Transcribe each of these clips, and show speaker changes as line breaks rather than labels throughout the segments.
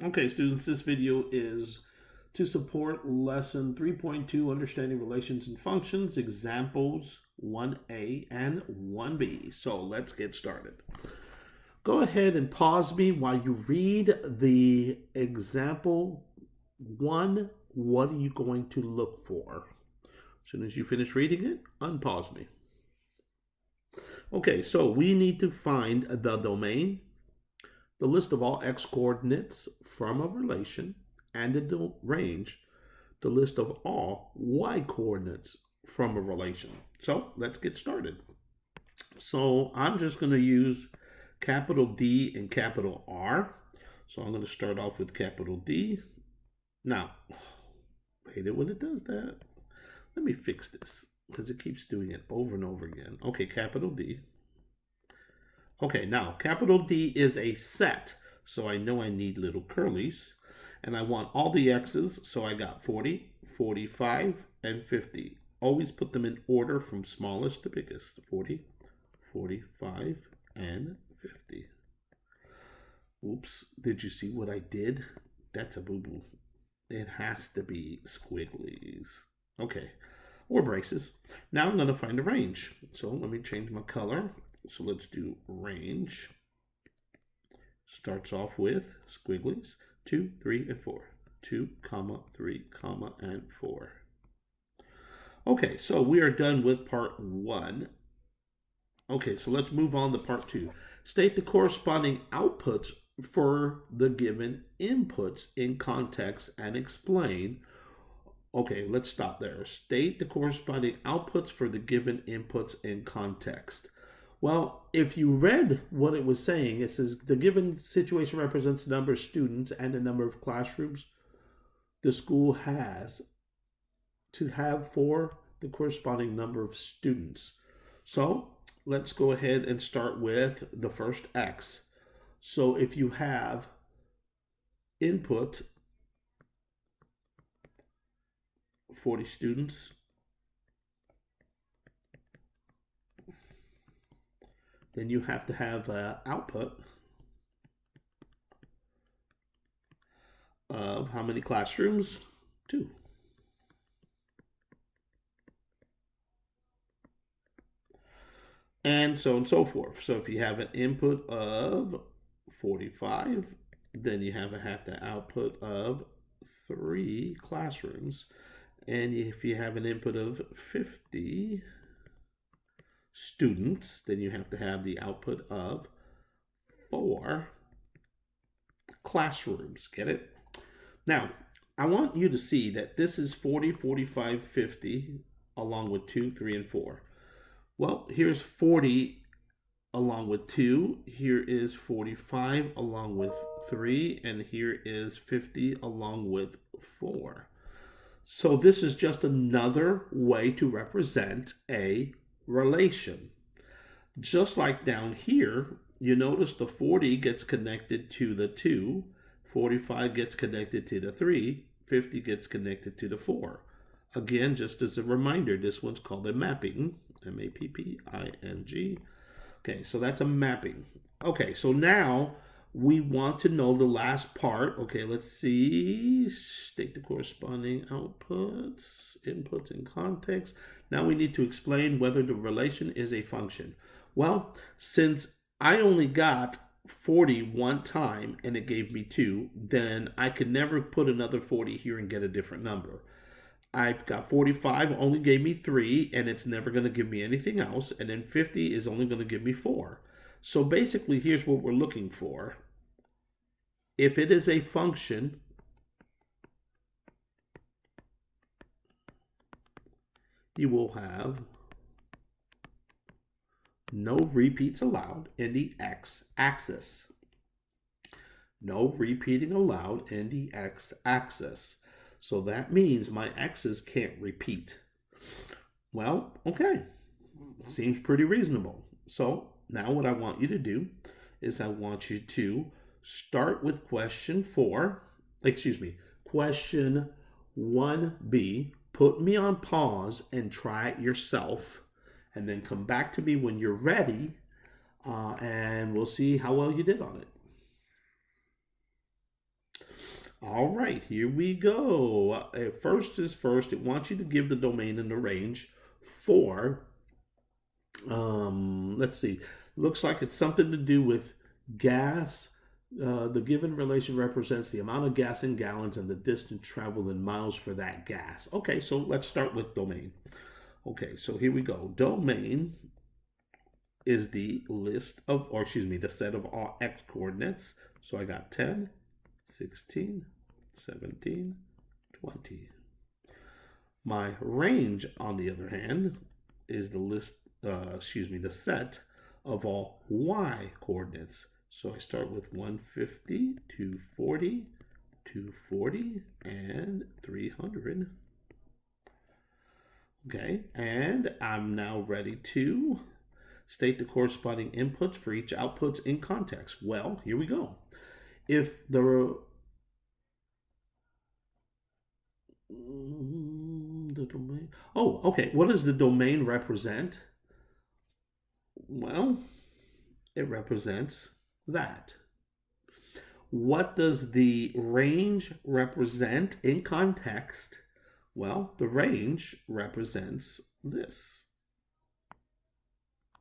Okay, students, this video is to support lesson 3.2, Understanding Relations and Functions, examples 1A and 1B. So let's get started. Go ahead and pause me while you read the example 1. What are you going to look for? As soon as you finish reading it, unpause me. Okay, so we need to find the domain, the list of all x coordinates from a relation, and the range, the list of all y coordinates from a relation. So let's get started. So I'm just going to use capital D and capital R. So I'm going to start off with capital D. Now, hate it when it does that. Let me fix this because it keeps doing it over and over again. Okay, capital D. Okay, now capital D is a set, so I know I need little curlies. And I want all the x's, so I got 40, 45, and 50. Always put them in order from smallest to biggest. 40, 45, and 50. Oops, did you see what I did? That's a boo-boo. It has to be squigglies. Okay, or braces. Now I'm going to find a range. So let me change my color. So let's do range. Starts off with squigglies, 2, 3, and 4. 2, comma, 3, comma, and 4. Okay, so we are done with part 1. Okay, so let's move on to part 2. State the corresponding outputs for the given inputs in context and explain. Okay, let's stop there. State the corresponding outputs for the given inputs in context. Well, if you read what it was saying, it says the given situation represents the number of students and the number of classrooms the school has to have for the corresponding number of students. So let's go ahead and start with the first X. So if you have input 40 students, then you have to have output of how many classrooms? 2. And so on and so forth. So if you have an input of 45, then you have to output of 3 classrooms. And if you have an input of 50 students, then you have to have the output of 4 classrooms. Get it? Now, I want you to see that this is 40, 45, 50, along with 2, 3, and 4. Well, here's 40 along with 2. Here is 45 along with 3. And here is 50 along with 4. So this is just another way to represent a relation. Just like down here, you notice the 40 gets connected to the 2, 45 gets connected to the 3, 50 gets connected to the 4. Again, just as a reminder, this one's called a mapping, M-A-P-P-I-N-G. Okay, so that's a mapping. Okay, so now we want to know the last part. Okay, let's see. State the corresponding outputs, inputs, and context. Now we need to explain whether the relation is a function. Well, since I only got 40 one time and it gave me 2, then I could never put another 40 here and get a different number. I've got 45, only gave me 3, and it's never going to give me anything else. And then 50 is only going to give me 4. So basically, here's what we're looking for. If it is a function, you will have no repeats allowed in the x-axis. No repeating allowed in the x-axis. So that means my x's can't repeat. Well, okay. Seems pretty reasonable. So now what I want you to do is I want you to start with question 1B. Put me on pause and try it yourself. And then come back to me when you're ready. And we'll see how well you did on it. All right, here we go. First is first. It wants you to give the domain and the range for, let's see, looks like it's something to do with gas. The given relation represents the amount of gas in gallons and the distance traveled in miles for that gas. Okay, so let's start with domain. Okay, so here we go. Domain is the list of, or excuse me, the set of all x coordinates. So I got 10, 16, 17, 20. My range, on the other hand, is the list, the set of all y coordinates. So I start with 150, 240, 240, and 300. Okay, and I'm now ready to state the corresponding inputs for each outputs in context. Well, here we go. If the domain, oh, okay, what does the domain represent? Well, it represents that. What does the range represent in context? Well, the range represents this.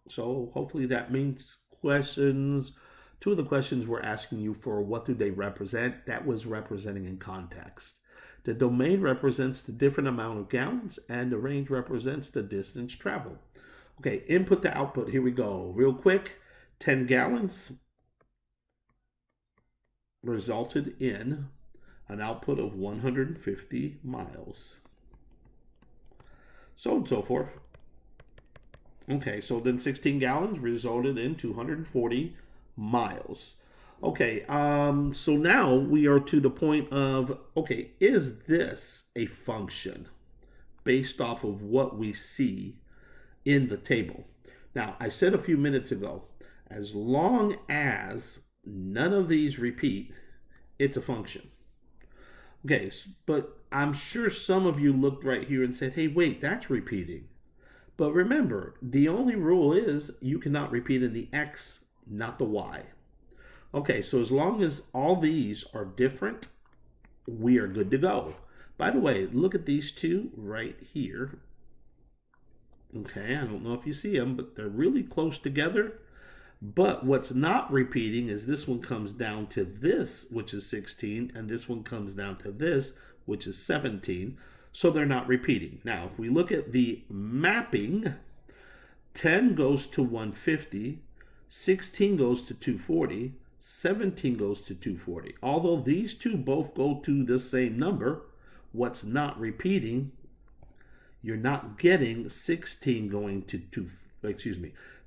So hopefully that means questions. Two of the questions we're asking you for, what do they represent? That was representing in context. The domain represents the different amount of gallons, and the range represents the distance traveled. Okay, input to output. Here we go. Real quick, 10 gallons resulted in an output of 150 miles. So on and so forth. Okay, so then 16 gallons resulted in 240 miles. Okay, so now we are to the point of, okay, is this a function based off of what we see in the table? Now, I said a few minutes ago, as long as none of these repeat, it's a function. Okay, but I'm sure some of you looked right here and said, hey, wait, that's repeating. But remember, the only rule is you cannot repeat in the x, not the y. Okay, so as long as all these are different, we are good to go. By the way, look at these two right here. Okay, I don't know if you see them, but they're really close together. But what's not repeating is this one comes down to this, which is 16, and this one comes down to this, which is 17. So they're not repeating. Now, if we look at the mapping, 10 goes to 150, 16 goes to 240, 17 goes to 240. Although these two both go to the same number, what's not repeating, you're not getting 16 going to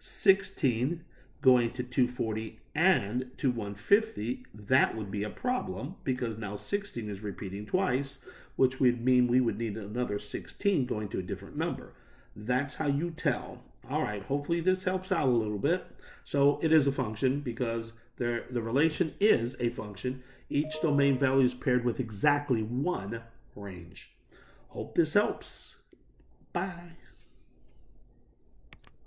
16 going to 240 and to 150. That would be a problem because now 16 is repeating twice, which would mean we would need another 16 going to a different number. That's how you tell. All right, hopefully this helps out a little bit. So it is a function because the relation is a function. Each domain value is paired with exactly one range. Hope this helps. Bye.